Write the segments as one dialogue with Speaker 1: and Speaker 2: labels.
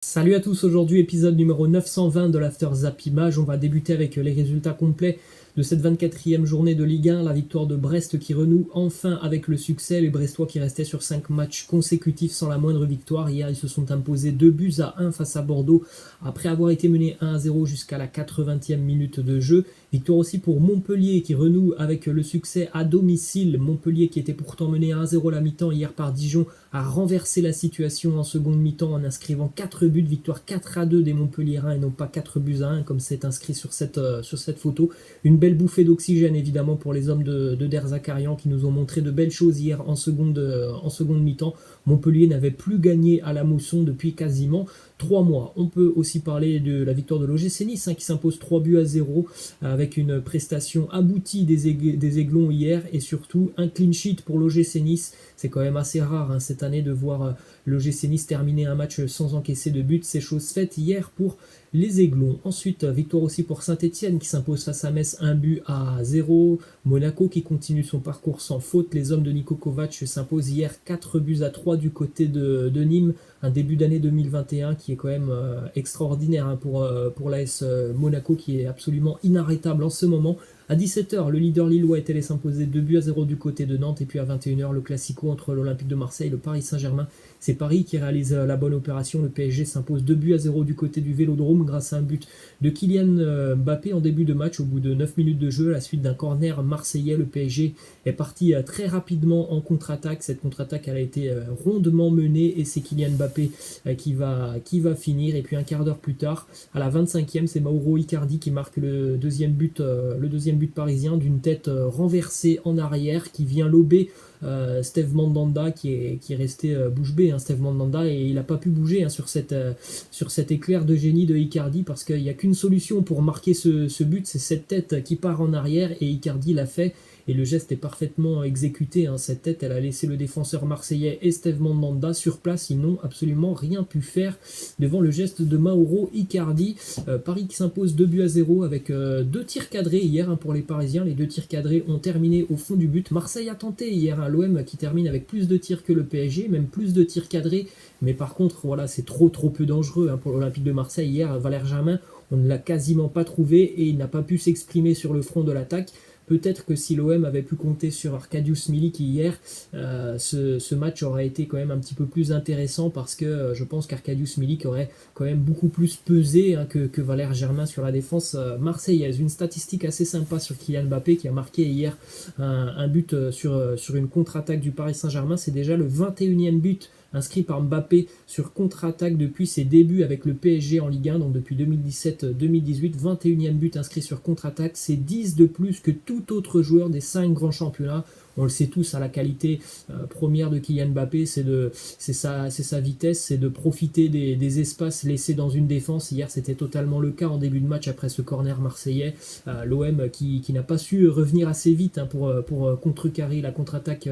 Speaker 1: Salut à tous, aujourd'hui épisode numéro 920 de l'After Zap Image. On va débuter avec les résultats complets de cette 24e journée de Ligue 1, la victoire de Brest qui renoue enfin avec le succès. Les Brestois qui restaient sur 5 matchs consécutifs sans la moindre victoire. Hier, ils se sont imposés 2-1 face à Bordeaux après avoir été menés 1-0 jusqu'à la 80e minute de jeu. Victoire aussi pour Montpellier qui renoue avec le succès à domicile. Montpellier qui était pourtant mené 1-0 à la mi-temps hier par Dijon a renversé la situation en seconde mi-temps en inscrivant 4 buts. Victoire 4-2 des Montpelliérains et non pas 4-1 comme c'est inscrit sur cette photo. Une belle bouffée d'oxygène évidemment pour les hommes de Der Zakarian qui nous ont montré de belles choses hier en seconde mi-temps. Montpellier n'avait plus gagné à la Mousson depuis quasiment 3 mois. On peut aussi parler de la victoire de l'OGC Nice qui s'impose 3-0 avec une prestation aboutie des Aiglons hier et surtout un clean sheet pour l'OGC Nice. C'est quand même assez rare cette année de voir l'OGC Nice terminer un match sans encaisser de but. C'est chose faite hier pour les Aiglons. Ensuite, victoire aussi pour Saint-Etienne qui s'impose face à Metz 1-0. Monaco qui continue son parcours sans faute. Les hommes de Niko Kovac s'imposent hier 4-3 du côté de Nîmes. Un début d'année 2021 qui est quand même extraordinaire pour l'AS Monaco qui est absolument inarrêtable en ce moment. À 17h, le leader lillois est allé s'imposer 2-0 du côté de Nantes. Et puis à 21h, le classico entre l'Olympique de Marseille et le Paris Saint-Germain. C'est Paris qui réalise la bonne opération. Le PSG s'impose 2-0 du côté du Vélodrome grâce à un but de Kylian Mbappé en début de match au bout de 9 minutes de jeu. À la suite d'un corner marseillais, le PSG est parti très rapidement en contre-attaque. Cette contre-attaque elle a été rondement menée et c'est Kylian Mbappé qui va finir. Et puis un quart d'heure plus tard, à la 25e, c'est Mauro Icardi qui marque le deuxième but parisien d'une tête renversée en arrière qui vient lober Steve Mandanda qui est resté bouche bée, Steve Mandanda, et il n'a pas pu bouger sur cet éclair de génie de Icardi parce qu'il n'y a qu'une solution pour marquer ce but, c'est cette tête qui part en arrière et Icardi l'a fait. Et le geste est parfaitement exécuté. Cette tête, elle a laissé le défenseur marseillais et Steve Mandanda sur place. Ils n'ont absolument rien pu faire devant le geste de Mauro Icardi. Paris qui s'impose 2-0 avec 2 tirs cadrés hier pour les Parisiens. Les 2 tirs cadrés ont terminé au fond du but. Marseille a tenté hier l'OM qui termine avec plus de tirs que le PSG, même plus de tirs cadrés. Mais par contre, voilà, c'est trop peu dangereux pour l'Olympique de Marseille. Hier, Valère Germain, on ne l'a quasiment pas trouvé et il n'a pas pu s'exprimer sur le front de l'attaque. Peut-être que si l'OM avait pu compter sur Arkadiusz Milik hier, ce match aurait été quand même un petit peu plus intéressant parce que je pense qu'Arkadiusz Milik aurait quand même beaucoup plus pesé que Valère Germain sur la défense marseillaise. Une statistique assez sympa sur Kylian Mbappé qui a marqué hier un but sur une contre-attaque du Paris Saint-Germain. C'est déjà le 21e but inscrit par Mbappé sur contre-attaque depuis ses débuts avec le PSG en Ligue 1, donc depuis 2017-2018, 21e but inscrit sur contre-attaque, c'est 10 de plus que tout autre joueur des 5 grands championnats. On le sait tous, la qualité première de Kylian Mbappé, c'est sa vitesse, c'est de profiter des espaces laissés dans une défense. Hier, c'était totalement le cas en début de match après ce corner marseillais. L'OM qui n'a pas su revenir assez vite pour contrecarrer la contre-attaque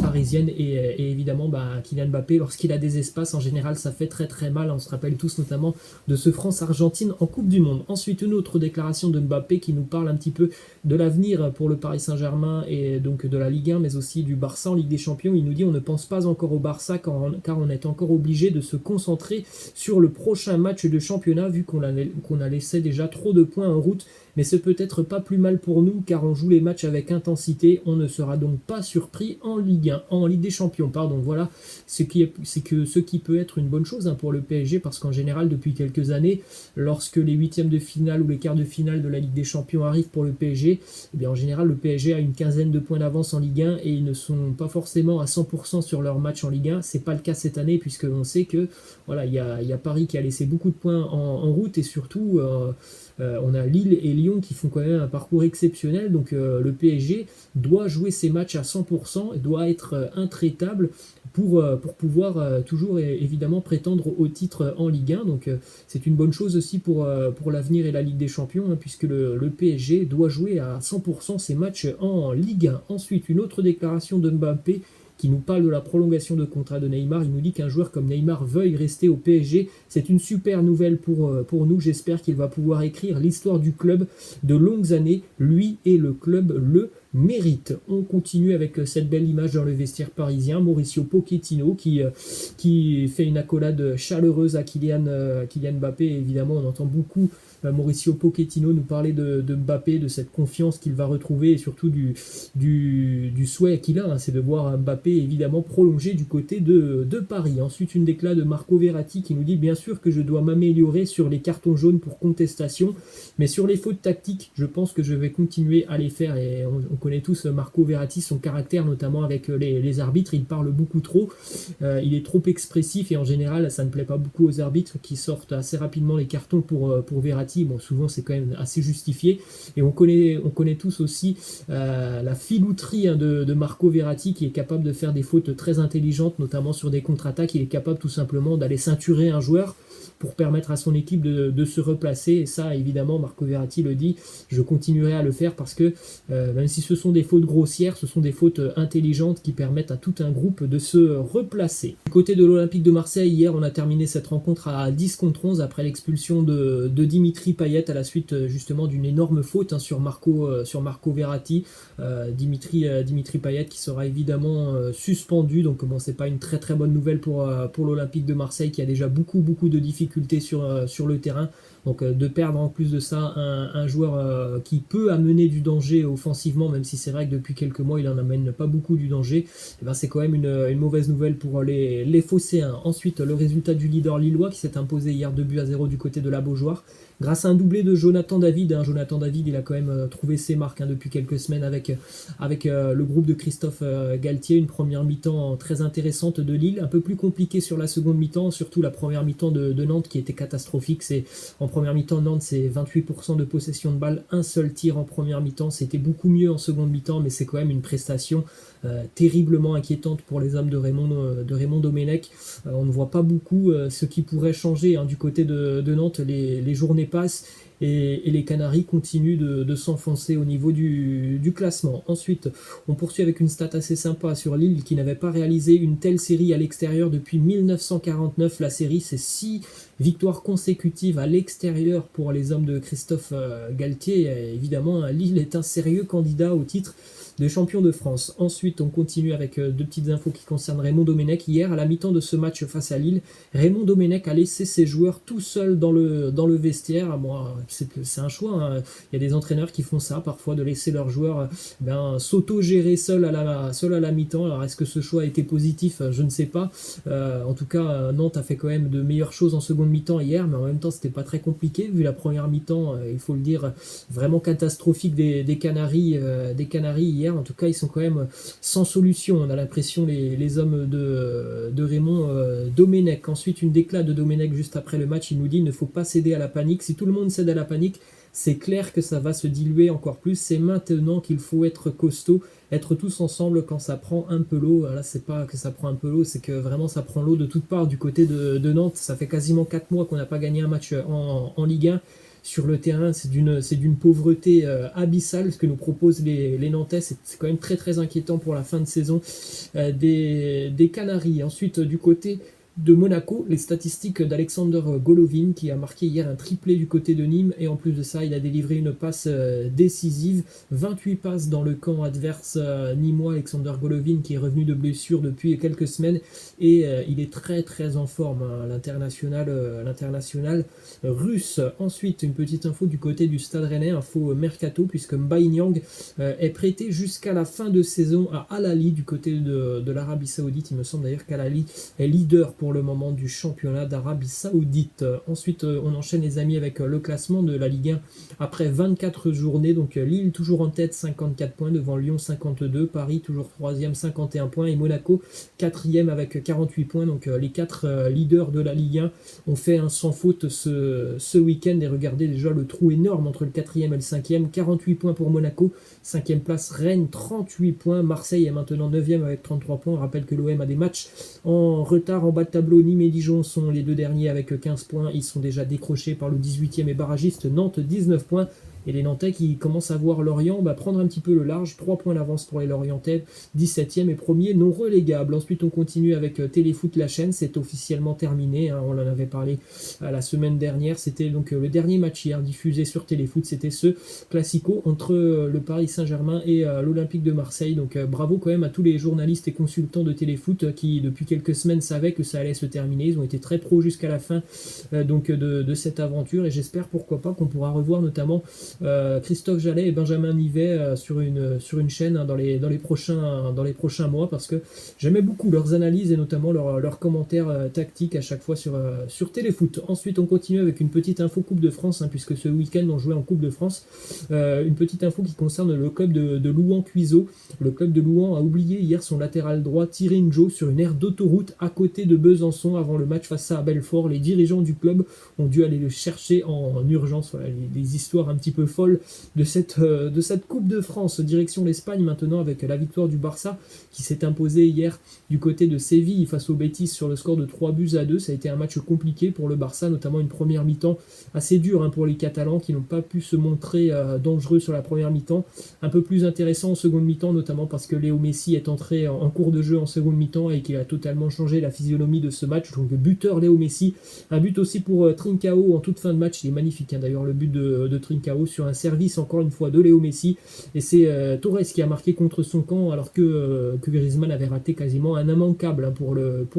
Speaker 1: parisienne. Et évidemment, Kylian Mbappé, lorsqu'il a des espaces, en général, ça fait très mal. On se rappelle tous notamment de ce France-Argentine en Coupe du Monde. Ensuite, une autre déclaration de Mbappé qui nous parle un petit peu de l'avenir pour le Paris Saint-Germain et donc de la Ligue 1, mais aussi du Barça en Ligue des Champions. Il nous dit on ne pense pas encore au Barça car on est encore obligé de se concentrer sur le prochain match de championnat vu qu'on a laissé déjà trop de points en route. Mais c'est peut-être pas plus mal pour nous car on joue les matchs avec intensité. On ne sera donc pas surpris en Ligue 1, en Ligue des Champions. Voilà ce qui peut être une bonne chose pour le PSG parce qu'en général depuis quelques années, lorsque les huitièmes de finale ou les quarts de finale de la Ligue des Champions arrivent pour le PSG, en général le PSG a une quinzaine de points d'avance en Ligue 1 et ils ne sont pas forcément à 100% sur leur match en Ligue 1. C'est pas le cas cette année puisque on sait que voilà, il y a Paris qui a laissé beaucoup de points en route et surtout on a Lille et Lyon qui font quand même un parcours exceptionnel. Donc le PSG doit jouer ses matchs à 100% et doit être intraitable pour pouvoir toujours évidemment prétendre au titre en Ligue 1. Donc c'est une bonne chose aussi pour l'avenir et la Ligue des Champions puisque le PSG doit jouer à 100% ses matchs en Ligue 1. Ensuite, une autre déclaration de Mbappé qui nous parle de la prolongation de contrat de Neymar. Il nous dit qu'un joueur comme Neymar veuille rester au PSG. C'est une super nouvelle pour nous. J'espère qu'il va pouvoir écrire l'histoire du club de longues années. Lui et le club le mérite. On continue avec cette belle image dans le vestiaire parisien, Mauricio Pochettino qui fait une accolade chaleureuse à Kylian Mbappé. Et évidemment, on entend beaucoup Mauricio Pochettino nous parler de Mbappé, de cette confiance qu'il va retrouver et surtout du souhait qu'il a, c'est de voir Mbappé évidemment prolongé du côté de Paris. Ensuite, une déclat de Marco Verratti qui nous dit bien sûr que je dois m'améliorer sur les cartons jaunes pour contestation, mais sur les fautes tactiques, je pense que je vais continuer à les faire. Et on connaît tous Marco Verratti, son caractère notamment avec les arbitres, il parle beaucoup trop, il est trop expressif et en général ça ne plaît pas beaucoup aux arbitres qui sortent assez rapidement les cartons pour Verratti. Bon, souvent c'est quand même assez justifié. Et on connaît tous aussi la filouterie de Marco Verratti qui est capable de faire des fautes très intelligentes, notamment sur des contre-attaques. Il est capable tout simplement d'aller ceinturer un joueur pour permettre à son équipe de se replacer. Et ça, évidemment, Marco Verratti le dit, je continuerai à le faire parce que même si ce sont des fautes grossières, ce sont des fautes intelligentes qui permettent à tout un groupe de se replacer. Du côté de l'Olympique de Marseille, hier, on a terminé cette rencontre à 10 contre 11 après l'expulsion de Dimitri Payet à la suite justement d'une énorme faute sur Marco Verratti. Dimitri Payet qui sera évidemment suspendu. Donc bon, c'est pas une très très bonne nouvelle pour l'Olympique de Marseille qui a déjà beaucoup de difficultés sur le terrain. Donc de perdre en plus de ça un joueur qui peut amener du danger offensivement, même si c'est vrai que depuis quelques mois il en amène pas beaucoup du danger, et ben c'est quand même une mauvaise nouvelle pour les Phocéens. Ensuite, le résultat du leader lillois qui s'est imposé hier 2-0 du côté de la Beaujoire grâce à un doublé de Jonathan David. Jonathan David, il a quand même trouvé ses marques depuis quelques semaines avec le groupe de Christophe Galtier. Une première mi-temps très intéressante de Lille, un peu plus compliquée sur la seconde mi-temps, surtout la première mi-temps de Nantes qui était catastrophique. En première mi-temps, Nantes, c'est 28% de possession de balle, un seul tir en première mi-temps. C'était beaucoup mieux en seconde mi-temps, mais c'est quand même une prestation terriblement inquiétante pour les hommes de Raymond Domenech. On ne voit pas beaucoup ce qui pourrait changer du côté de Nantes. Les journées passent et les Canaries continuent de s'enfoncer au niveau du classement. Ensuite, on poursuit avec une stat assez sympa sur Lille qui n'avait pas réalisé une telle série à l'extérieur depuis 1949. La série, c'est 6 victoires consécutives à l'extérieur pour les hommes de Christophe Galtier. Et évidemment, Lille est un sérieux candidat au titre de champion de France. Ensuite, on continue avec deux petites infos qui concernent Raymond Domenech. Hier, à la mi-temps de ce match face à Lille, Raymond Domenech a laissé ses joueurs tout seuls dans le vestiaire. Bon, c'est un choix. Il y a des entraîneurs qui font ça parfois, de laisser leurs joueurs s'auto-gérer seuls à la mi-temps. Alors, est-ce que ce choix a été positif? Je ne sais pas. En tout cas, Nantes a fait quand même de meilleures choses en seconde mi-temps hier, mais en même temps, c'était pas très compliqué vu la première mi-temps, il faut le dire, vraiment catastrophique des Canaries hier. En tout cas, ils sont quand même sans solution. On a l'impression, les hommes de Raymond Domenech. Ensuite, une déclat de Domenech juste après le match. Il nous dit il ne faut pas céder à la panique. Si tout le monde cède à la panique, c'est clair que ça va se diluer encore plus. C'est maintenant qu'il faut être costaud, être tous ensemble quand ça prend un peu l'eau. Là, c'est pas que ça prend un peu l'eau, c'est que vraiment ça prend l'eau de toutes parts du côté de Nantes. Ça fait quasiment 4 mois qu'on n'a pas gagné un match en Ligue 1. Sur le terrain, c'est d'une pauvreté abyssale ce que nous proposent les Nantais. C'est quand même très très inquiétant pour la fin de saison des Canaries. Ensuite, du côté de Monaco, les statistiques d'Alexander Golovin qui a marqué hier un triplé du côté de Nîmes et en plus de ça il a délivré une passe décisive, 28 passes dans le camp adverse nîmois. Alexander Golovin qui est revenu de blessure depuis quelques semaines et il est très très en forme, l'international russe. Ensuite, une petite info du côté du Stade Rennais, info mercato, puisque Mbaye Niang est prêté jusqu'à la fin de saison à Al Ahly du côté de l'Arabie Saoudite. Il me semble d'ailleurs qu'Al Ahly est leader pour le moment du championnat d'Arabie Saoudite. Ensuite, on enchaîne les amis avec le classement de la Ligue 1 après 24 journées. Donc Lille toujours en tête, 54 points, devant Lyon 52, Paris toujours 3e, 51 points et Monaco 4e avec 48 points. Donc les 4 leaders de la Ligue 1 ont fait un sans faute ce week-end et regardez déjà le trou énorme entre le 4e et le 5e. 48 points pour Monaco, 5e place Rennes, 38 points. Marseille est maintenant 9e avec 33 points. On rappelle que l'OM a des matchs en retard en bas de tableau. Nîmes et Dijon sont les deux derniers avec 15 points. Ils sont déjà décrochés par le 18e et barragiste Nantes, 19 points. et les Nantais qui commencent à voir Lorient prendre un petit peu le large, 3 points d'avance pour les Lorientais, 17e et premier non relégable. Ensuite on continue avec Téléfoot la chaîne, c'est officiellement terminé, hein, on en avait parlé la semaine dernière, c'était donc le dernier match hier diffusé sur Téléfoot, c'était ce classico entre le Paris Saint-Germain et l'Olympique de Marseille. Donc bravo quand même à tous les journalistes et consultants de Téléfoot qui depuis quelques semaines savaient que ça allait se terminer, ils ont été très pros jusqu'à la fin de cette aventure, et j'espère pourquoi pas qu'on pourra revoir notamment Christophe Jallet et Benjamin Nivet sur une chaîne hein, dans les prochains mois, parce que j'aimais beaucoup leurs analyses et notamment leurs commentaires tactiques à chaque fois sur Téléfoot. Ensuite on continue avec une petite info Coupe de France, hein, puisque ce week-end on jouait en Coupe de France, une petite info qui concerne le club de Louan-Cuiseaux. Le club de Louan a oublié hier son latéral droit Thierry Njo sur une aire d'autoroute à côté de Besançon avant le match face à Belfort. Les dirigeants du club ont dû aller le chercher en urgence. Voilà, les histoires un petit peu folles de cette Coupe de France. Direction l'Espagne maintenant avec la victoire du Barça qui s'est imposé hier du côté de Séville face au Betis sur le score de 3-2. Ça a été un match compliqué pour le Barça, notamment une première mi-temps assez dure hein, pour les Catalans qui n'ont pas pu se montrer dangereux sur la première mi-temps. Un peu plus intéressant en seconde mi-temps, notamment parce que Léo Messi est entré en cours de jeu en seconde mi-temps et qu'il a totalement changé la physionomie de ce match. Donc buteur Léo Messi, un but aussi pour Trincao en toute fin de match, il est magnifique hein, d'ailleurs le but de Trincao sur un service encore une fois de Léo Messi, et c'est Torres qui a marqué contre son camp alors que Griezmann avait raté quasiment un immanquable hein, pour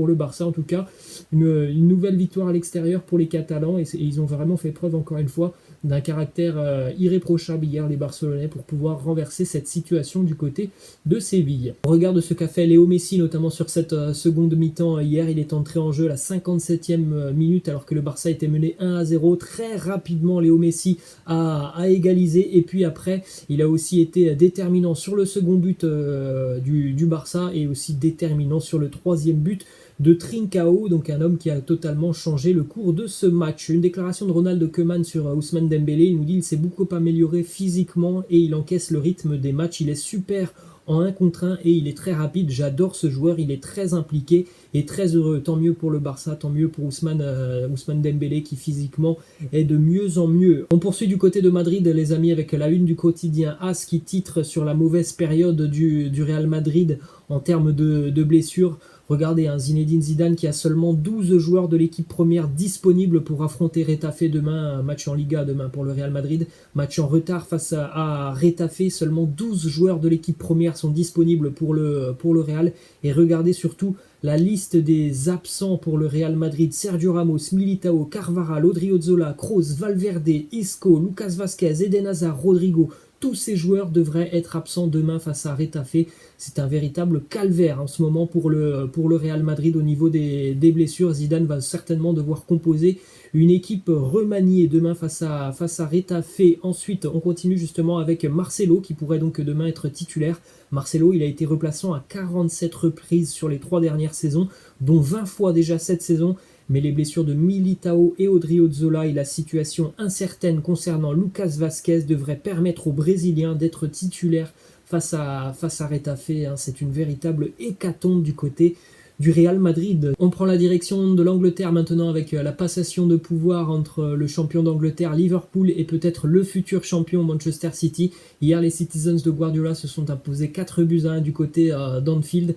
Speaker 1: le Barça. En tout cas une nouvelle victoire à l'extérieur pour les Catalans, et ils ont vraiment fait preuve encore une fois d'un caractère irréprochable hier les Barcelonais pour pouvoir renverser cette situation du côté de Séville. On regarde ce qu'a fait Léo Messi notamment sur cette seconde mi-temps hier, il est entré en jeu à la 57e minute alors que le Barça était mené 1-0. Très rapidement Léo Messi a égalisé, et puis après il a aussi été déterminant sur le second but du Barça et aussi déterminant sur le troisième but de Trincao, donc un homme qui a totalement changé le cours de ce match. Une déclaration de Ronald Koeman sur Ousmane Dembélé, il nous dit il s'est beaucoup amélioré physiquement et il encaisse le rythme des matchs, il est super en 1 contre 1 et il est très rapide, j'adore ce joueur, il est très impliqué et très heureux, tant mieux pour le Barça, tant mieux pour Ousmane Dembélé qui physiquement est de mieux en mieux. On poursuit du côté de Madrid les amis avec la une du quotidien AS qui titre sur la mauvaise période du Real Madrid en termes de blessures. Regardez, hein, Zinedine Zidane qui a seulement 12 joueurs de l'équipe première disponibles pour affronter Retafe demain, match en Liga demain pour le Real Madrid, match en retard face à Retafe, seulement 12 joueurs de l'équipe première sont disponibles pour le Real, et regardez surtout la liste des absents pour le Real Madrid: Sergio Ramos, Militao, Carvajal, Odriozola, Kroos, Valverde, Isco, Lucas Vazquez, Eden Hazard, Rodrigo. Tous ces joueurs devraient être absents demain face à Retafe. C'est un véritable calvaire en ce moment pour le Real Madrid au niveau des blessures. Zidane va certainement devoir composer une équipe remaniée demain face à Retafe. Ensuite, on continue justement avec Marcelo qui pourrait donc demain être titulaire. Marcelo, il a été remplaçant à 47 reprises sur les 3 dernières saisons, dont 20 fois déjà cette saison. Mais les blessures de Militao et Odriozola et la situation incertaine concernant Lucas Vazquez devraient permettre aux Brésiliens d'être titulaires face à Retafe. C'est une véritable hécatombe du côté du Real Madrid. On prend la direction de l'Angleterre maintenant avec la passation de pouvoir entre le champion d'Angleterre Liverpool et peut-être le futur champion Manchester City. Hier les Citizens de Guardiola se sont imposés 4-1 du côté d'Anfield,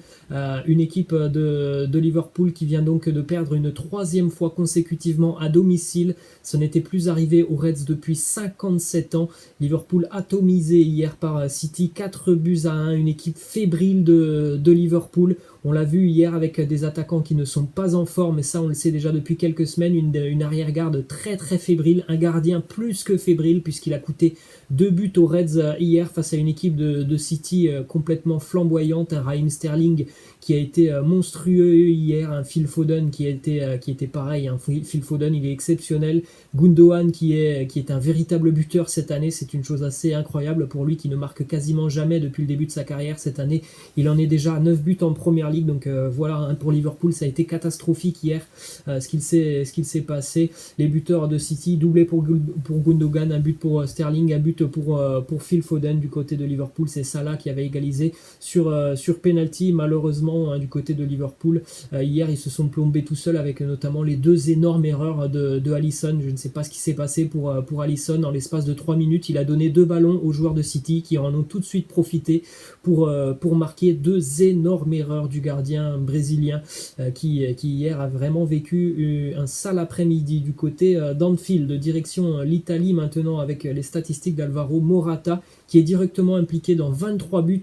Speaker 1: une équipe de Liverpool qui vient donc de perdre une 3e fois consécutivement à domicile. Ce n'était plus arrivé aux Reds depuis 57 ans. Liverpool atomisé hier par City, 4-1, une équipe fébrile de Liverpool. On l'a vu hier avec des attaquants qui ne sont pas en forme, et ça on le sait déjà depuis quelques semaines, une arrière-garde très très fébrile, un gardien plus que fébrile puisqu'il a coûté 2 buts aux Reds hier face à une équipe de City complètement flamboyante, un Raheem Sterling qui a été monstrueux hier, un Phil Foden qui était pareil, Phil Foden il est exceptionnel, Gundogan qui est un véritable buteur cette année, c'est une chose assez incroyable pour lui qui ne marque quasiment jamais depuis le début de sa carrière. Cette année il en est déjà à 9 buts en première ligue, donc voilà, pour Liverpool ça a été catastrophique hier ce qu'il s'est passé. Les buteurs de City, doublé pour Gundogan, un but pour Sterling, un but pour Phil Foden. Du côté de Liverpool c'est Salah qui avait égalisé sur penalty. Malheureusement malheureusement du côté de Liverpool. Hier, ils se sont plombés tout seuls avec notamment les 2 énormes erreurs de Alisson. Je ne sais pas ce qui s'est passé pour Alisson. En l'espace de 3 minutes, il a donné 2 ballons aux joueurs de City qui en ont tout de suite profité pour marquer 2 énormes erreurs du gardien brésilien qui hier a vraiment vécu un sale après-midi. Du côté d'Anfield, direction l'Italie maintenant avec les statistiques d'Alvaro Morata qui est directement impliqué dans 23 buts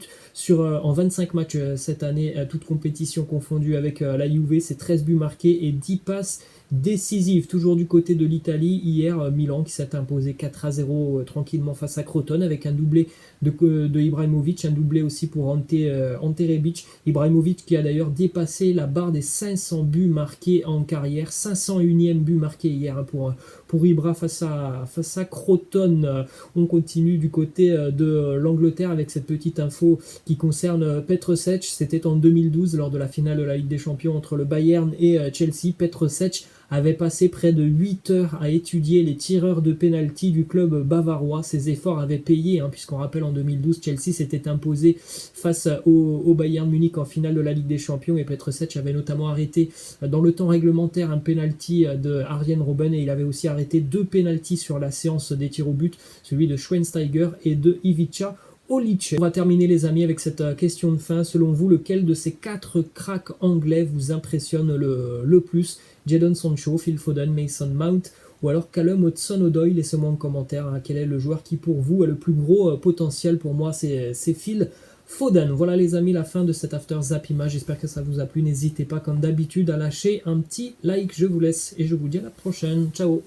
Speaker 1: en 25 matchs cette année, toutes compétitions confondues avec la Juve. C'est 13 buts marqués et 10 passes décisives. Toujours du côté de l'Italie, hier Milan qui s'est imposé 4-0 tranquillement face à Crotone avec un doublé de Ibrahimovic, un doublé aussi pour Ante Rebic. Ibrahimovic qui a d'ailleurs dépassé la barre des 500 buts marqués en carrière, 501e but marqué hier pour Ibra face à Crotone. On continue du côté de l'Angleterre avec cette petite info qui concerne Petr Cech. C'était en 2012 lors de la finale de la Ligue des Champions entre le Bayern et Chelsea. Petr Cech avait passé près de 8 heures à étudier les tireurs de pénalty du club bavarois. Ses efforts avaient payé, puisqu'on rappelle en 2012, Chelsea s'était imposé face au Bayern Munich en finale de la Ligue des Champions et Petr Cech avait notamment arrêté dans le temps réglementaire un pénalty de Arjen Robben et il avait aussi arrêté 2 pénaltys sur la séance des tirs au but, celui de Schweinsteiger et de Ivica Olic. On va terminer les amis avec cette question de fin. Selon vous, lequel de ces 4 cracks anglais vous impressionne le plus? Jadon Sancho, Phil Foden, Mason Mount ou alors Callum Hudson-Odoi? Laissez-moi en commentaire quel est le joueur qui pour vous a le plus gros potentiel. Pour moi c'est Phil Foden. Voilà les amis, la fin de cet After Zap Image. J'espère que ça vous a plu. N'hésitez pas comme d'habitude à lâcher un petit like. Je vous laisse et je vous dis à la prochaine. Ciao.